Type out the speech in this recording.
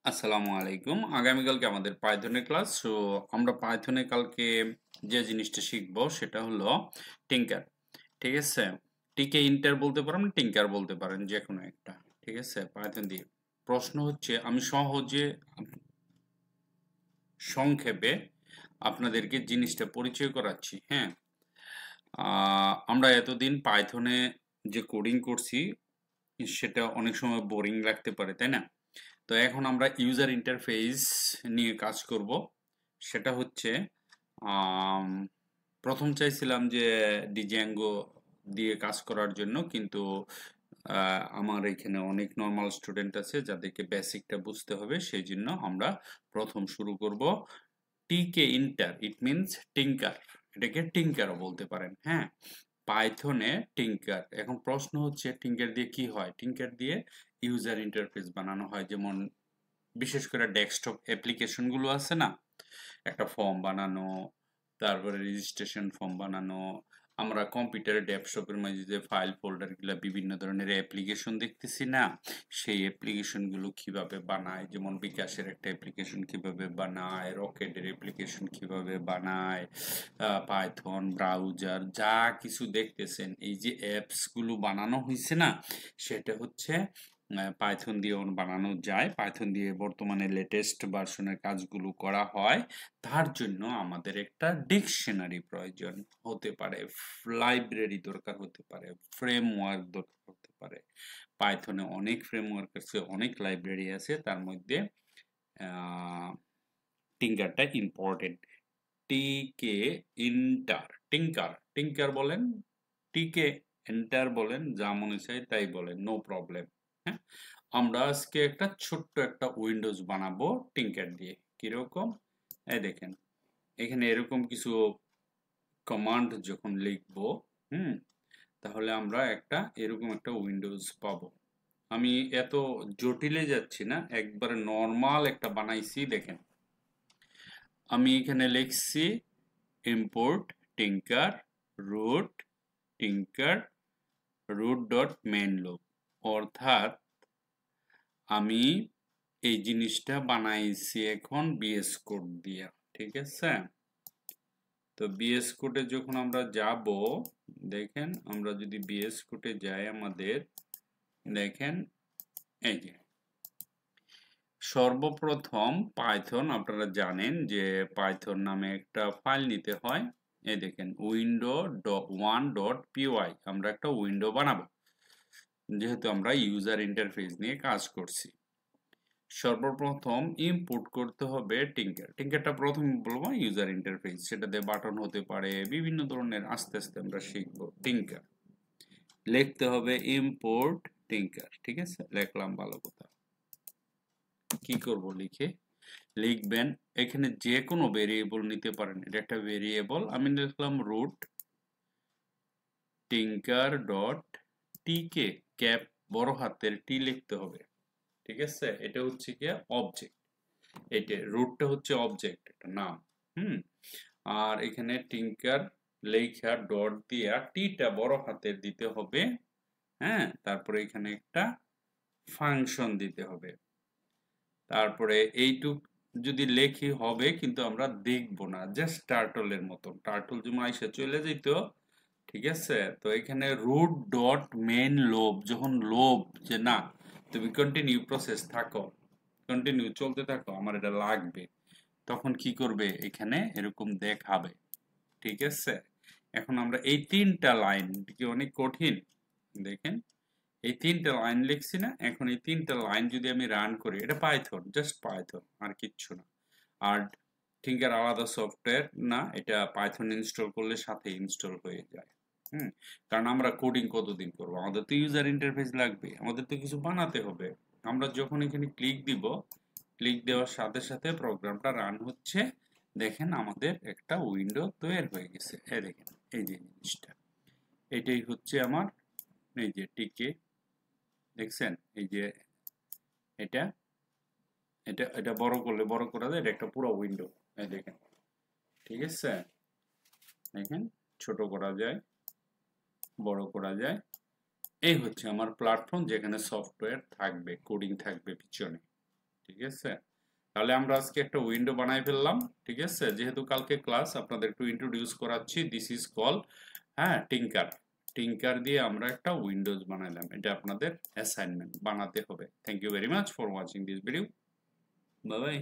আসসালামু আলাইকুম। আগামীকালকে আমাদের পাইথনের ক্লাস। আমরা পাইথনে কালকে যে জিনিসটা শিখবো সেটা হলো টিঙ্কার। ঠিক আছে? টিকে ইন্টার বলতে পারেন, টিঙ্কার বলতে পারেন, যে কোনো একটা। ঠিক আছে? পাইথন দিয়ে প্রশ্ন হচ্ছে, আমি সহজে সংক্ষেপে আপনাদেরকে জিনিসটা পরিচয় করাচ্ছি। হ্যাঁ, আমরা এতদিন পাইথনে যে কোডিং করছি সেটা অনেক সময় বোরিং লাগতে পারে, তাই না? তো এখন আমরা ইউজার ইন্টারফেস নিয়ে কাজ করব। সেটা হচ্ছে আম, প্রথম চাইছিলাম যে ডিজাঙ্গো দিয়ে কাজ করার জন্য, কিন্তু আমার এখানে অনেক নর্মাল স্টুডেন্ট আছে যাদেরকে বেসিকটা বুঝতে হবে, সেই জন্য আমরা প্রথম শুরু করব টিকে ইন্টার। It means টিঙ্কার। এটাকে টিঙ্কারও বলতে পারেন। হ্যাঁ, পাইথনে টিঙ্কার। এখন প্রশ্ন হচ্ছে টিঙ্কার দিয়ে কি হয়? টিঙ্কার দিয়ে ইউজার ইন্টারফেস বানানো হয়, যেমন বিশেষ করে ডেস্কটপ অ্যাপ্লিকেশনগুলো আছে না, একটা ফর্ম বানানো, তারপরে রেজিস্ট্রেশন ফর্ম বানানো। আমরা কম্পিউটারে ডেস্কটপের মাঝে যে ফাইল ফোল্ডারগুলো বিভিন্ন ধরনের অ্যাপ্লিকেশন দেখতেছি না, সেই অ্যাপ্লিকেশনগুলো কিভাবে বানায়, যেমন বিকাশের একটা অ্যাপ্লিকেশন কিভাবে বানায়, রকেটের অ্যাপ্লিকেশন কিভাবে বানায়, পাইথন ব্রাউজার যা কিছু দেখতেছেন, এই যে অ্যাপসগুলো বানানো হয়েছে না, সেটা হচ্ছে পাইথন দিয়ে বানানো যায়। পাইথন দিয়ে বর্তমানে লেটেস্ট ভার্সনের কাজগুলো করা হয়। তার জন্য আমাদের একটা ডিকশনারি প্রয়োজন হতে পারে, লাইব্রেরি দরকার হতে পারে, ফ্রেমওয়ার্ক দরকার হতে পারে। পাইথনে অনেক ফ্রেমওয়ার্ক আছে, অনেক লাইব্রেরি আছে, তার মধ্যে টিঙ্কারটা ইম্পর্টেন্ট। টিকে ইন্টার, টিঙ্কার, টিঙ্কার বলেন, টিকে এন্টার বলেন, যা মনে চাই তাই বলেন, নো প্রবলেম। হ্যাঁ, আমরা আজকে একটা ছোট্ট একটা উইন্ডোজ বানাবো টিঙ্কার দিয়ে। কিরকম? এই দেখেন, এখানে এরকম কিছু কমান্ড যখন লিখবো, হুম, তাহলে আমরা এরকম একটা উইন্ডোজ পাবো। আমি এত জটিলে যাচ্ছি না, একবারে নর্মাল একটা বানাইছি। দেখেন, আমি এখানে লিখছি import tinker root tinker root dot main loop, অর্থাৎ আমি এই জিনিসটা বানাইছি এখন বিএস কোড দিয়ে। ঠিক আছে? তো বিএস কোডে যখন আমরা যাব, দেখেন, আমরা যদি বিএস কোডে যাই, আমাদের দেখেন, এই যে সর্বপ্রথম পাইথন, আপনারা জানেন যে পাইথন নামে একটা ফাইল নিতে হয়। এই দেখেন, উইন্ডো ওয়ান ডট পিওয়াই, আমরা একটা উইন্ডো বানাবো যেহেতু আমরা ইউজার ইন্টারফেস নিয়ে কাজ করছি। সর্বপ্রথম ইনপুট করতে হবে টিঙ্কার। টিঙ্কারটা প্রথম বলবো ইউজার ইন্টারফেস, সেটাতে বাটন হতে পারে বিভিন্ন ধরনের, আস্তে আস্তে আমরা শিখবো। টিঙ্কার লিখতে হবে, ইম্পোর্ট টিঙ্কার। ঠিক আছে, লিখলাম, ভালো কথা। কি করব? লিখবেন, এখানে যে কোনো ভেরিয়েবল নিতে পারেন, এটা একটা ভেরিয়েবল। আমি লিখলাম রুট টিঙ্কার ডট টিকে, ক্যাপ বড় হাতের টি লিখতে হবে। ঠিক আছে? এটা হচ্ছে কি অবজেক্ট, এটা রুটটা হচ্ছে অবজেক্ট, একটা নাম। হুম, আর এখানে টিঙ্কার লেখা ডট দিয়া টিটা বড় হাতের দিতে হবে। হ্যাঁ, তারপরে এখানে একটা ফাংশন দিতে হবে। তারপরে এইটুক যদি লেখি হবে, কিন্তু আমরা দেখবো না, জাস্ট টার্টলের মতন, টার্টল যেমন আইসা চলে যেত। ঠিক আছে? তো এখানে রুট ডট মেন লোব, যখন লোব যে না, তুমি কন্টিনিউ প্রসেস থাকো, কন্টিনিউ চলতে থাকো, আমার এটা লাগবে, তখন কি করবে? এখানে এরকম দেখাবে। ঠিক আছে? এখন আমরা এই তিনটা লাইন, কি অনেক কঠিন, দেখেন, এই তিনটা লাইন লিখছি না, এখন এই তিনটা লাইন যদি আমি রান করি, এটা পাইথন, জাস্ট পাইথন, আর কিচ্ছু না। আর থিঙ্কার আলাদা সফটওয়্যার না, এটা পাইথন ইনস্টল করলে সাথে ইনস্টল হয়ে যায়। হুম, কারণ আমরা কোডিং কতদিন করবো, আমাদের তো ইউজার ইন্টারফেস লাগবে, আমাদের তো কিছু বানাতে হবে। আমরা যখন এখানে ক্লিক দিব, ক্লিক দেওয়ার সাথে সাথে প্রোগ্রামটা রান হচ্ছে। দেখেন, আমাদের একটা উইন্ডো তৈরি হয়ে গেছে। এই দেখেন, এই যে জিনিসটা, এটাই হচ্ছে আমার, এই যে টিকে, দেখছেন? এই যে এটা এটা এটা বড় করলে বড় করা যায়, এটা একটা পুরো উইন্ডো। এই দেখেন, ঠিক আছে? দেখেন, ছোট করা যায়, বড় করা যায়। এই হচ্ছে আমার প্ল্যাটফর্ম, যেখানে সফটওয়্যার থাকবে, কোডিং থাকবে পিছনে। ঠিক আছে, তাহলে আমরা আজকে একটা উইন্ডো বানাই ফেললাম। ঠিক আছে, যেহেতু কালকে ক্লাস, আপনাদের একটু ইন্ট্রোডিউস করাচ্ছি। দিস ইজ কল, হ্যাঁ, টিঙ্কার। টিঙ্কার দিয়ে আমরা একটা উইন্ডোজ বানাইলাম, এটা আপনাদের অ্যাসাইনমেন্ট বানাতে হবে। Thank you very much for watching this video. Bye by.